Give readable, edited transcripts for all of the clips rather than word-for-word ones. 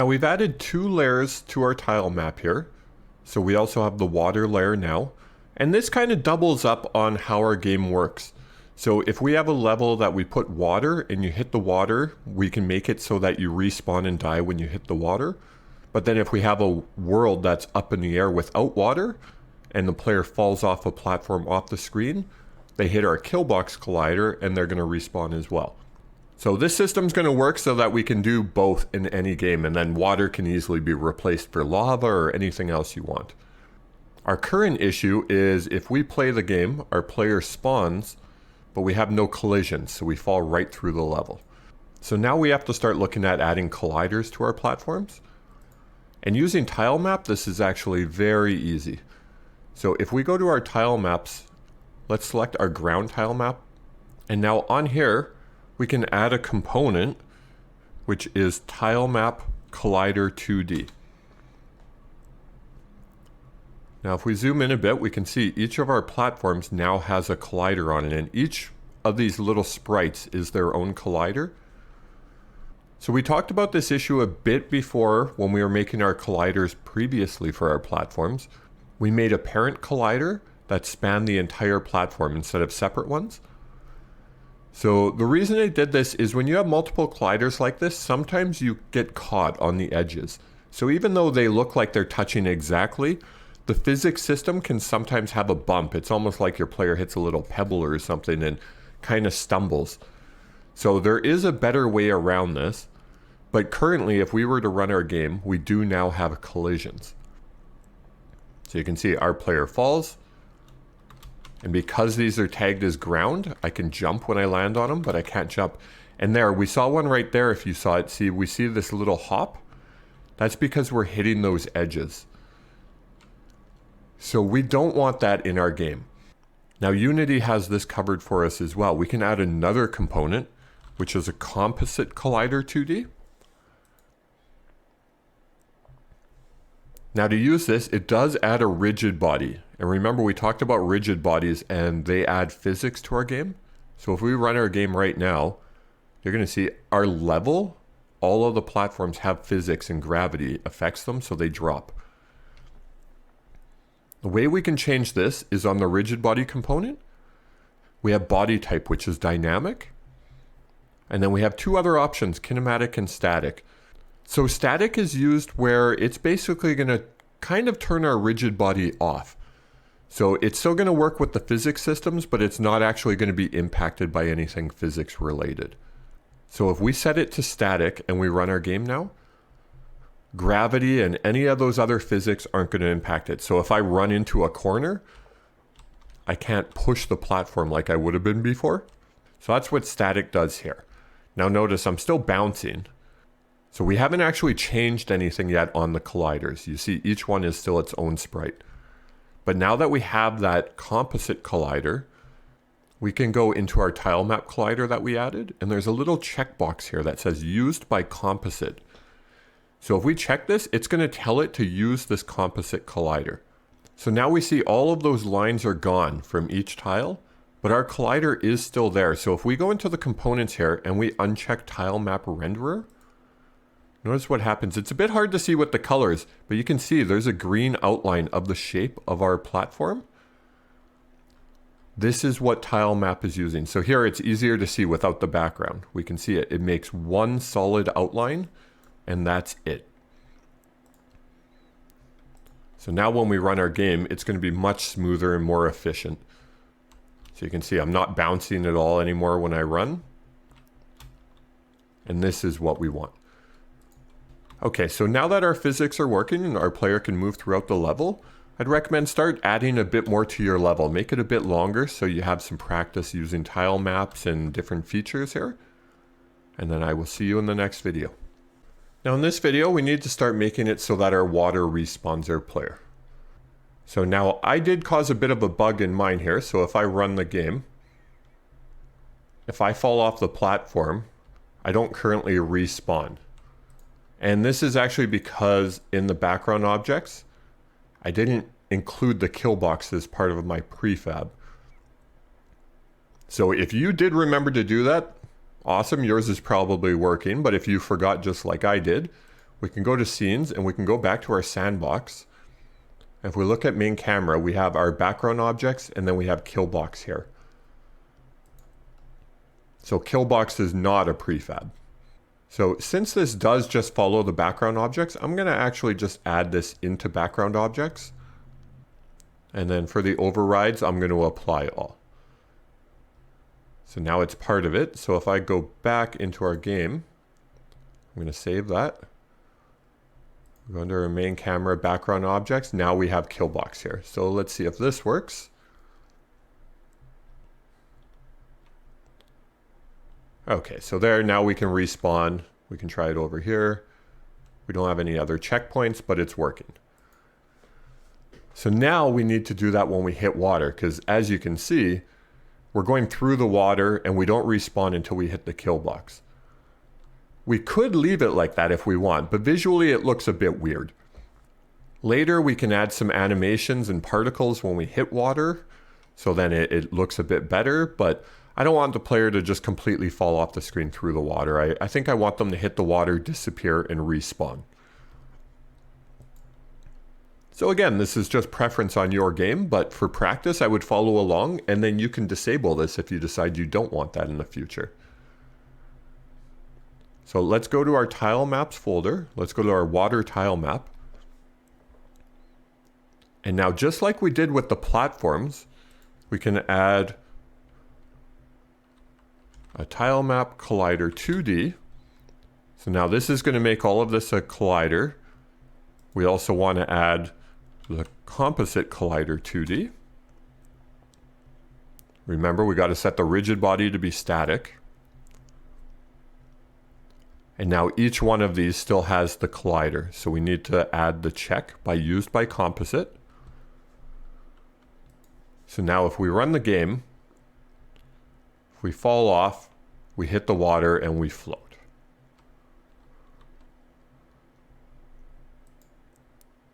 Now we've added 2 layers to our tile map here. So we also have the water layer now. And this kind of doubles up on how our game works. So if we have a level that we put water and you hit the water, we can make it so that you respawn and die when you hit the water. But then if we have a world that's up in the air without water and the player falls off a platform off the screen, they hit our killbox collider and they're going to respawn as well. So this system's going to work so that we can do both in any game, and then water can easily be replaced for lava or anything else you want. Our current issue is if we play the game, our player spawns, but we have no collisions, so we fall right through the level. So now we have to start looking at adding colliders to our platforms. And using TileMap, this is actually very easy. So if we go to our tile maps, let's select our ground tile map. And now on here, we can add a component, which is TileMap Collider 2D. Now if we zoom in a bit, we can see each of our platforms now has a collider on it, and each of these little sprites is their own collider. So we talked about this issue a bit before when we were making our colliders previously for our platforms. We made a parent collider that spanned the entire platform instead of separate ones. So the reason I did this is when you have multiple colliders like this, sometimes you get caught on the edges. So even though they look like they're touching exactly, the physics system can sometimes have a bump. It's almost like your player hits a little pebble or something and kind of stumbles. So there is a better way around this. But currently, if we were to run our game, we do now have collisions. So you can see our player falls. And because these are tagged as ground, I can jump when I land on them, but I can't jump. And there, we saw one right there if you saw it. See, we see this little hop. That's because we're hitting those edges. So we don't want that in our game. Now Unity has this covered for us as well. We can add another component, which is a composite collider 2D. Now to use this, it does add a rigid body. And remember, we talked about rigid bodies and they add physics to our game. So if we run our game right now, you're going to see our level, all of the platforms have physics and gravity affects them, so they drop. The way we can change this is on the rigid body component. We have body type, which is dynamic. And then we have 2 other options, kinematic and static. So static is used where it's basically going to kind of turn our rigid body off. So it's still going to work with the physics systems, but it's not actually going to be impacted by anything physics related. So if we set it to static and we run our game now, gravity and any of those other physics aren't going to impact it. So if I run into a corner, I can't push the platform like I would have been before. So that's what static does here. Now notice I'm still bouncing. So we haven't actually changed anything yet on the colliders. You see each one is still its own sprite. But now that we have that composite collider, we can go into our TileMap collider that we added, and there's a little checkbox here that says used by composite. So if we check this, it's going to tell it to use this composite collider. So now we see all of those lines are gone from each tile, but our collider is still there. So if we go into the components here and we uncheck TileMap renderer, notice what happens. It's a bit hard to see with the colors, but you can see there's a green outline of the shape of our platform. This is what TileMap is using. So here it's easier to see without the background. We can see it. It makes one solid outline, and that's it. So now when we run our game, it's going to be much smoother and more efficient. So you can see I'm not bouncing at all anymore when I run. And this is what we want. Okay, so now that our physics are working and our player can move throughout the level, I'd recommend start adding a bit more to your level. Make it a bit longer so you have some practice using tile maps and different features here. And then I will see you in the next video. Now in this video, we need to start making it so that our water respawns our player. So now I did cause a bit of a bug in mine here. So if I run the game, if I fall off the platform, I don't currently respawn. And this is actually because in the background objects, I didn't include the kill box as part of my prefab. So if you did remember to do that, awesome, yours is probably working. But if you forgot just like I did, we can go to scenes and we can go back to our sandbox. If we look at main camera, we have our background objects and then we have killbox here. So killbox is not a prefab. So since this does just follow the background objects, I'm going to actually just add this into background objects. And then for the overrides, I'm going to apply all. So now it's part of it. So if I go back into our game, I'm going to save that. Go under our main camera, background objects. Now we have killbox here. So let's see if this works. Okay, so there, now we can respawn. We can try it over here. We don't have any other checkpoints, but it's working. So now we need to do that when we hit water, because as you can see, we're going through the water and we don't respawn until we hit the kill box. We could leave it like that if we want, but visually it looks a bit weird. Later we can add some animations and particles when we hit water, so then it looks a bit better, but I don't want the player to just completely fall off the screen through the water. I think I want them to hit the water, disappear, and respawn. So again, this is just preference on your game, but for practice, I would follow along, and then you can disable this if you decide you don't want that in the future. So let's go to our tile maps folder. Let's go to our water tile map. And now, just like we did with the platforms, we can add a tile map collider 2D. So now this is going to make all of this a collider. We also want to add the composite collider 2D. Remember, we got to set the rigid body to be static. And now each one of these still has the collider. So we need to add the check by used by composite. So now if we run the game, if we fall off, we hit the water and we float.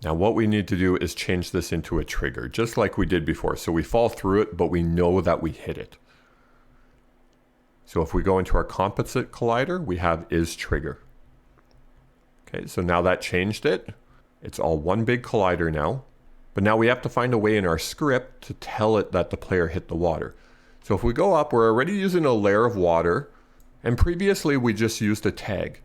Now what we need to do is change this into a trigger, just like we did before. So we fall through it, but we know that we hit it. So if we go into our composite collider, we have is trigger. Okay, so now that changed it. It's all one big collider now. But now we have to find a way in our script to tell it that the player hit the water. So if we go up, we're already using a layer of water, and previously we just used a tag.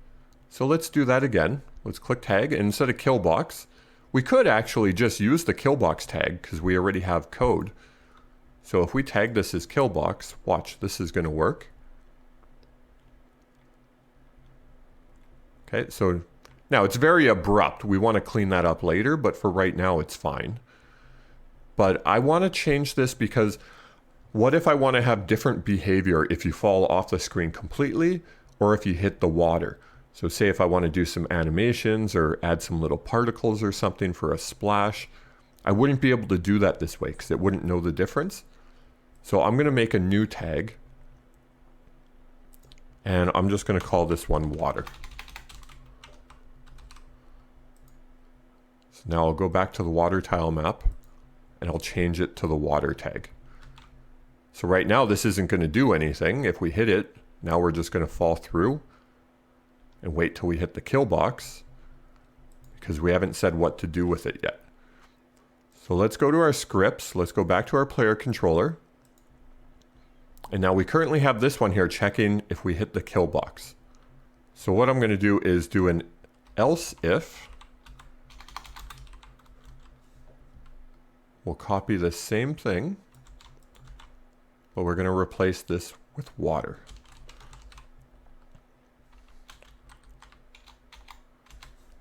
So let's do that again. Let's click tag, and instead of killbox, we could actually just use the killbox tag because we already have code. So if we tag this as killbox, watch, this is going to work. Okay, so now it's very abrupt. We want to clean that up later, but for right now it's fine. But I want to change this because what if I want to have different behavior if you fall off the screen completely or if you hit the water? So say if I want to do some animations or add some little particles or something for a splash, I wouldn't be able to do that this way because it wouldn't know the difference. So I'm going to make a new tag, and I'm just going to call this one water. So now I'll go back to the water tile map and I'll change it to the water tag. So right now this isn't going to do anything. If we hit it, now we're just going to fall through and wait till we hit the kill box because we haven't said what to do with it yet. So let's go to our scripts. Let's go back to our player controller. And now we currently have this one here checking if we hit the kill box. So what I'm going to do is do an else if. We'll copy the same thing, but we're going to replace this with water.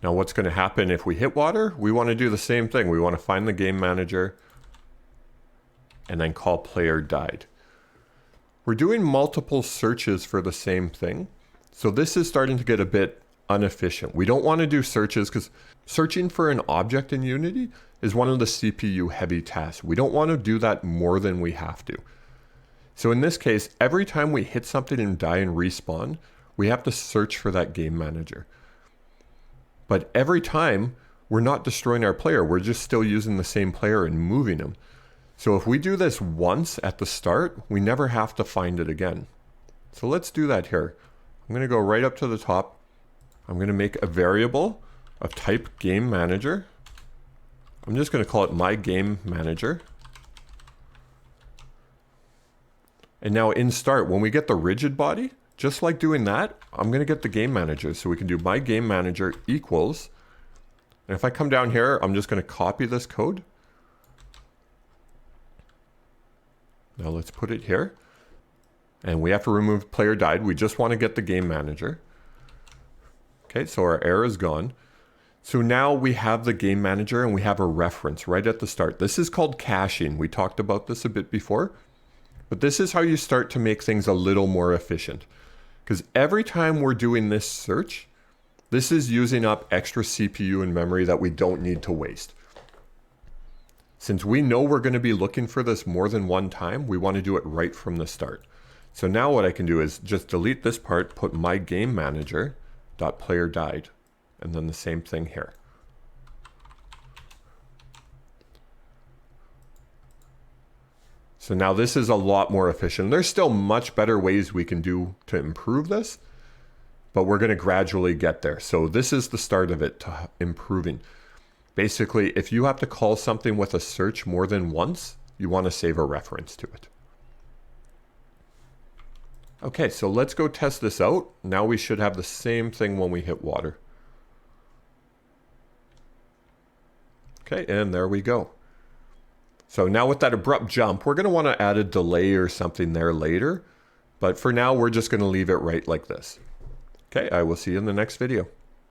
Now what's going to happen if we hit water? We want to do the same thing. We want to find the game manager and then call player died. We're doing multiple searches for the same thing. So this is starting to get a bit inefficient. We don't want to do searches because searching for an object in Unity is one of the CPU heavy tasks. We don't want to do that more than we have to. So in this case, every time we hit something and die and respawn, we have to search for that game manager. But every time, we're not destroying our player. We're just still using the same player and moving him. So if we do this once at the start, we never have to find it again. So let's do that here. I'm going to go right up to the top. I'm going to make a variable. of type game manager. I'm just going to call it my game manager. And now in start, when we get the rigid body, just like doing that, I'm going to get the game manager. So we can do my game manager equals. And if I come down here, I'm just going to copy this code. Now let's put it here. And we have to remove player died. We just want to get the game manager. Okay, so our error is gone. So now we have the game manager and we have a reference right at the start. This is called caching. We talked about this a bit before. But this is how you start to make things a little more efficient. Because every time we're doing this search, this is using up extra CPU and memory that we don't need to waste. Since we know we're going to be looking for this more than one time, we want to do it right from the start. So now what I can do is just delete this part, put my game manager dot player died, and then the same thing here. So now this is a lot more efficient. There's still much better ways we can do to improve this, but we're going to gradually get there. So this is the start of it to improving. Basically, if you have to call something with a search more than once, you want to save a reference to it. Okay, so let's go test this out. Now we should have the same thing when we hit water. Okay, and there we go. So now with that abrupt jump, we're going to want to add a delay or something there later. But for now, we're just going to leave it right like this. Okay, I will see you in the next video.